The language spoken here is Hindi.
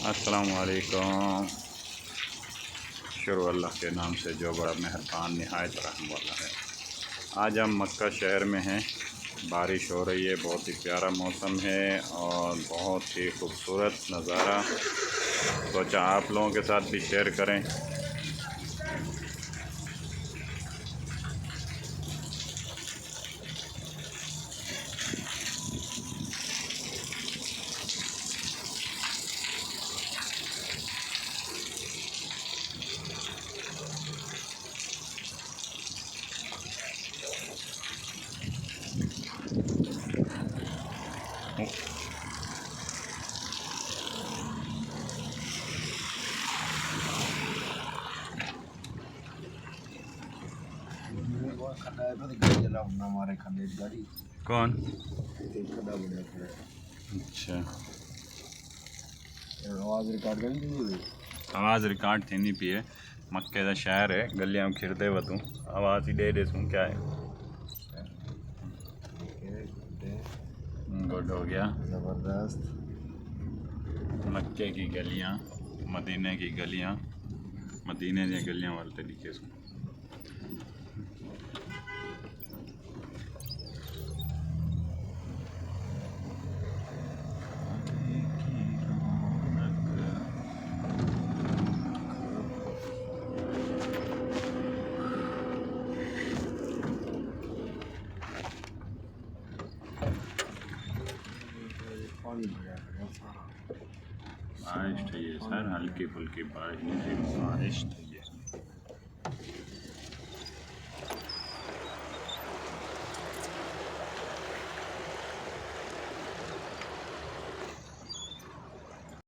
अस्सलामुअलैकुम। शुरू अल्लाह के नाम से जो बड़ा मेहरबान नहायत रहम वाला है। आज हम मक्का शहर में हैं। बारिश हो रही है, बहुत ही प्यारा मौसम है और बहुत ही खूबसूरत नज़ारा। सोचा आप लोगों के साथ भी शेयर करें। कौन? अच्छा, आवाज़ रिकॉर्ड थी नहीं पिए। मक्के का शहर है, गलियां खिरदे वतूं आवाज़ ही दे सूं क्या है। गुड हो गया। ज़बरदस्त। मक्के की गलियां, मदीने की गलियां, मदीने दी गलियां वाले तरीके से। बारिश थी सर, हल्की फुल्की बारिश नहीं थी, बारिश थी।